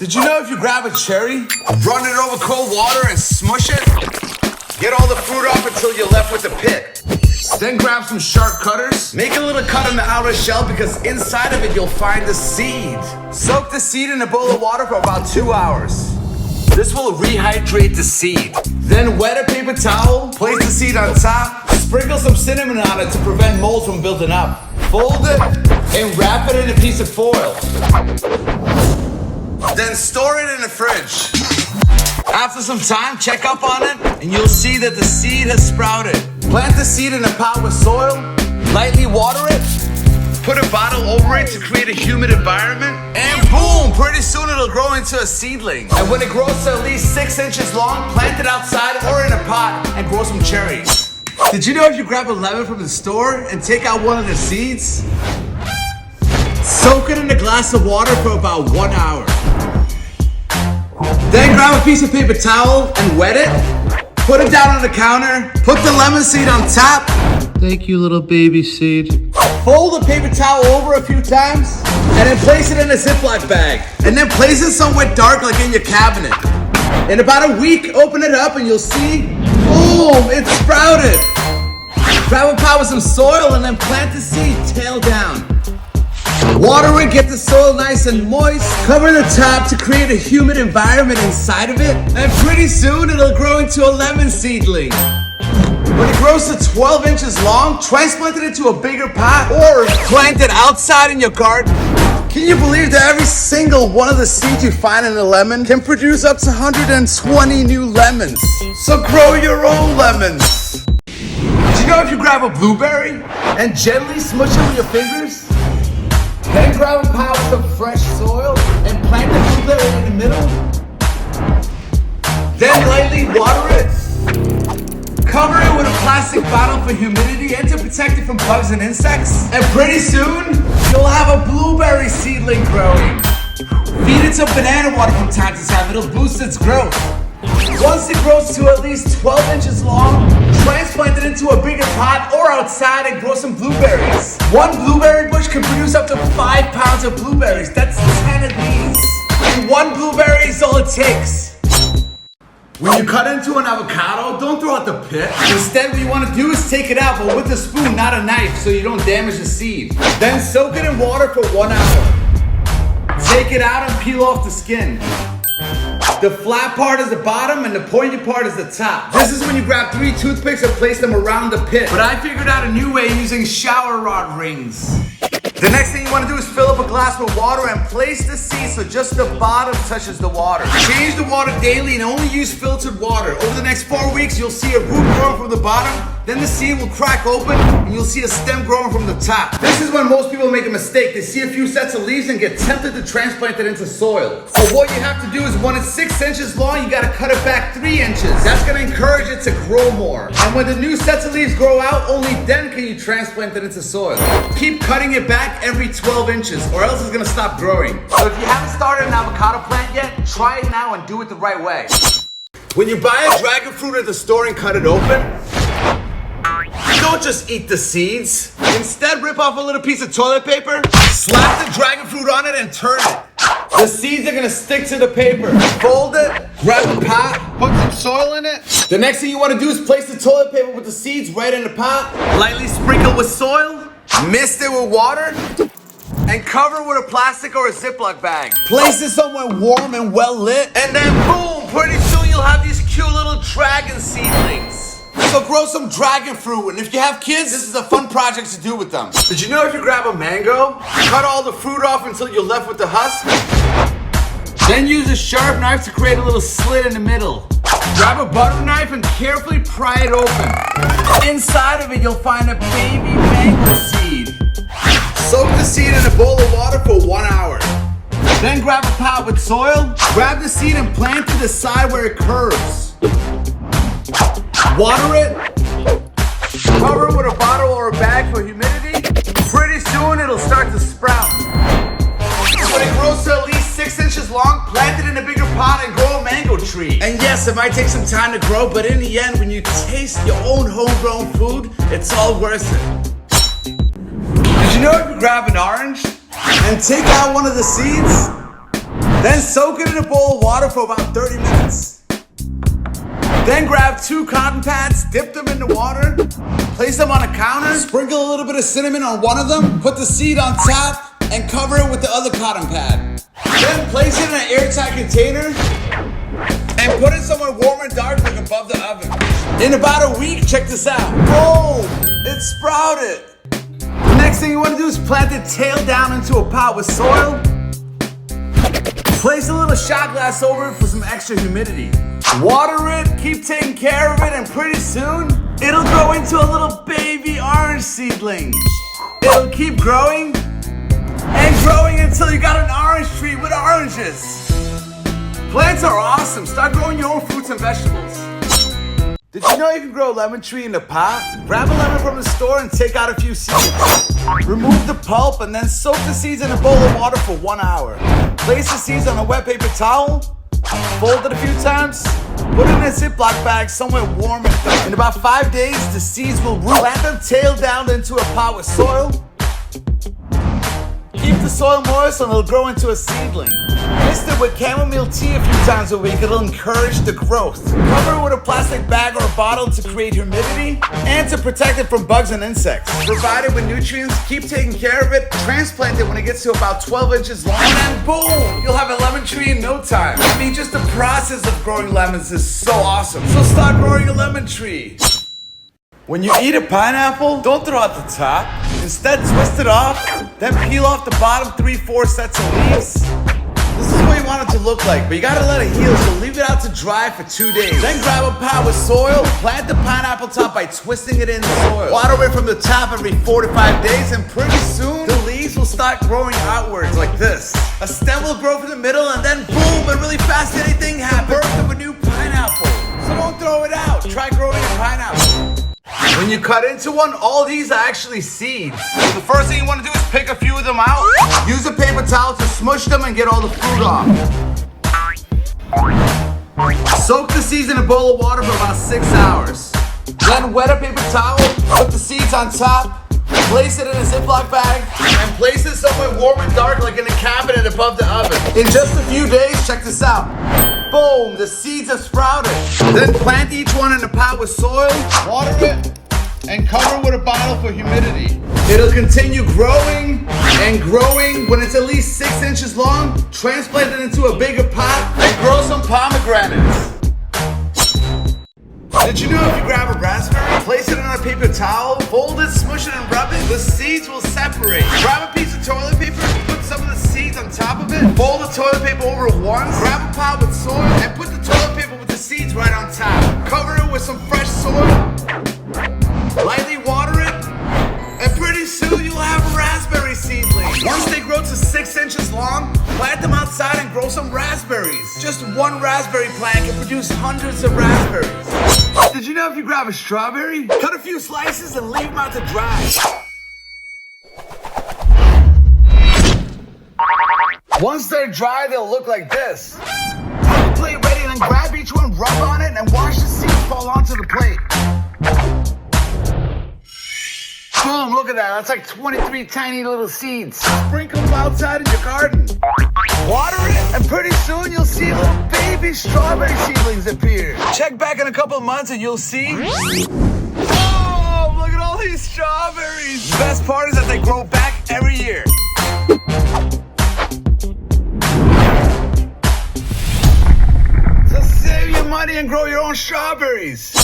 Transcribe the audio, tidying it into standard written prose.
Did you know if you grab a cherry, run it over cold water and smush it, get all the fruit off until you're left with the pit. Then grab some sharp cutters, make a little cut on the outer shell because inside of it you'll find the seed. Soak the seed in a bowl of water for about 2 hours. This will rehydrate the seed. Then wet a paper towel, place the seed on top, sprinkle some cinnamon on it to prevent mold from building up. Fold it and wrap it in a piece of foil. Then store it in the fridge. After some time, check up on it and you'll see that the seed has sprouted. Plant the seed in a pot with soil, lightly water it, put a bottle over it to create a humid environment, and boom, pretty soon it'll grow into a seedling. And when it grows to at least 6 inches long, plant it outside or in a pot and grow some cherries. Did you know if you grab a lemon from the store and take out one of the seeds, soak it in a glass of water for about 1 hour. Then grab a piece of paper towel and wet it, put it down on the counter, put the lemon seed on top. Thank you, little baby seed. Fold the paper towel over a few times and then place it in a Ziploc bag. And then place it somewhere dark like in your cabinet. In about a week, open it up and you'll see, boom, it's sprouted. Grab a pot with some soil and then plant the seed tail down. Water it, get the soil nice and moist. Cover the top to create a humid environment inside of it. And pretty soon it'll grow into a lemon seedling. When it grows to 12 inches long, transplant it into a bigger pot or plant it outside in your garden. Can you believe that every single one of the seeds you find in a lemon can produce up to 120 new lemons? So grow your own lemons. Did you know if you grab a blueberry and gently smush it with your fingers, then grab a pot with some fresh soil and plant the blueberry in the middle, then lightly water it, cover it with a plastic bottle for humidity and to protect it from bugs and insects. And pretty soon, you'll have a blueberry seedling growing. Feed it some banana water from time to time. It'll boost its growth. Once it grows to at least 12 inches long, transplant it into a bigger pot or outside and grow some blueberries. One blueberry bush can produce up to 5 pounds of blueberries. That's 10 of these. And one blueberry is all it takes. When you cut into an avocado, don't throw out the pit. Instead, what you want to do is take it out, but with a spoon, not a knife, so you don't damage the seed. Then soak it in water for 1 hour. Take it out and peel off the skin. The flat part is the bottom and the pointy part is the top. This is when you grab 3 toothpicks and place them around the pit. But I figured out a new way using shower rod rings. The next thing you want to do is fill up a glass with water and place the seed so just the bottom touches the water. Change the water daily and only use filtered water. Over the next 4 weeks, you'll see a root growing from the bottom, then the seed will crack open and you'll see a stem growing from the top. This is when most people make a mistake. They see a few sets of leaves and get tempted to transplant it into soil. But what you have to do is when it's 6 inches long, you gotta cut it back 3 inches. That's gonna encourage it to grow more. And when the new sets of leaves grow out, only then can you transplant it into soil. Keep cutting it back every 12 inches or else it's gonna stop growing. So if you haven't started an avocado plant yet, try it now and do it the right way. When you buy a dragon fruit at the store and cut it open, don't just eat the seeds. Instead, rip off a little piece of toilet paper, slap the dragon fruit on it and turn it. The seeds are gonna stick to the paper. Fold it, grab a pot, put some soil in it. The next thing you wanna do is place the toilet paper with the seeds right in the pot, lightly sprinkle with soil, mist it with water, and cover with a plastic or a Ziploc bag. Place it somewhere warm and well lit, and then boom, pretty soon you'll have these cute little dragon seedlings. So grow some dragon fruit, and if you have kids, this is a fun project to do with them. Did you know if you grab a mango, cut all the fruit off until you're left with the husk, then use a sharp knife to create a little slit in the middle. Grab a butter knife and carefully pry it open. Inside of it, you'll find a baby mango seed. Soak the seed in a bowl of water for 1 hour. Then grab a pot with soil, grab the seed and plant to the side where it curves. Water it, cover it with a bottle or a bag for humidity. Pretty soon it'll start to sprout. When it grows to at least 6 inches long, plant it in a bigger pot and grow a mango tree. And yes, it might take some time to grow, but in the end, when you taste your own homegrown food, it's all worth it. Did you know if you grab an orange and take out one of the seeds, Then soak it in a bowl of water for about 30 minutes. Then grab 2 cotton pads, dip them in the water, place them on a counter, sprinkle a little bit of cinnamon on one of them, put the seed on top, and cover it with the other cotton pad. Then place it in an airtight container and put it somewhere warm and dark, like above the oven. In about a week, check this out. Boom! It sprouted. The next thing you want to do is plant it tail down into a pot with soil. Place a little shot glass over it for some extra humidity. Water it, keep taking care of it, and pretty soon, it'll grow into a little baby orange seedling. It'll keep growing and growing until you got an orange tree with oranges. Plants are awesome. Start growing your own fruits and vegetables. Did you know you can grow a lemon tree in a pot? Grab a lemon from the store and take out a few seeds. Remove the pulp and then soak the seeds in a bowl of water for 1 hour. Place the seeds on a wet paper towel, fold it a few times, put it in a Ziploc bag somewhere warm and dark. In about 5 days, the seeds will root. Plant them tail down into a pot with soil. Keep the soil moist and it'll grow into a seedling. Mist it with chamomile tea a few times a week. It'll encourage the growth. Cover it with a plastic bag or a bottle to create humidity and to protect it from bugs and insects. Provide it with nutrients, keep taking care of it, transplant it when it gets to about 12 inches long, and then boom, you'll have a lemon tree in no time. I mean, just the process of growing lemons is so awesome. So start growing a lemon tree. When you eat a pineapple, don't throw out the top. Instead, twist it off, then peel off the bottom 3-4 sets of leaves. This is what you want it to look like, but you gotta let it heal, so leave it out to dry for 2 days. Then grab a pot with soil, plant the pineapple top by twisting it in the soil. Water it from the top every 4 to 5 days, and pretty soon, the leaves will start growing outwards like this. A stem will grow from the middle, and then boom, a really fascinating thing happens. Birth of a new pineapple. So don't throw it out, try growing a pineapple. When you cut into one, all these are actually seeds. So the first thing you want to do is pick a few of them out. Use a paper towel to smush them and get all the fruit off. Soak the seeds in a bowl of water for about 6 hours. Then wet a paper towel, put the seeds on top, place it in a Ziploc bag, and place it somewhere warm and dark like in a cabinet above the oven. In just a few days, check this out. Boom, the seeds have sprouted. Then plant each one in a pot with soil, water it, and cover it with a bottle for humidity. It'll continue growing and growing. When it's at least 6 inches long, transplant it into a bigger pot and grow some pomegranates. Did you know if you grab a raspberry, place it on a paper towel, fold it, smush it, and rub it, the seeds will separate. Grab a piece of toilet paper, put some of the seeds on top of it, fold the toilet paper over once, grab a pot with soil, and put the toilet paper with the seeds right on top. Cover it with some fresh soil, lightly water it, and pretty soon you'll have a raspberry seedling. Once they grow to 6 inches long, plant them outside and grow some raspberries. Just one raspberry plant can produce hundreds of raspberries. Did you know if you grab a strawberry, cut a few slices and leave them out to dry? Once they're dry, they'll look like this. Have the plate ready and then grab each one, rub on it, and watch the seeds fall onto the plate. Boom, look at that. That's like 23 tiny little seeds. Sprinkle them outside in your garden. Water it, and pretty soon you'll see little baby strawberry seedlings appear. Check back in a couple of months and you'll see... Oh, look at all these strawberries. The best part is that they grow back every year. So save your money and grow your own strawberries.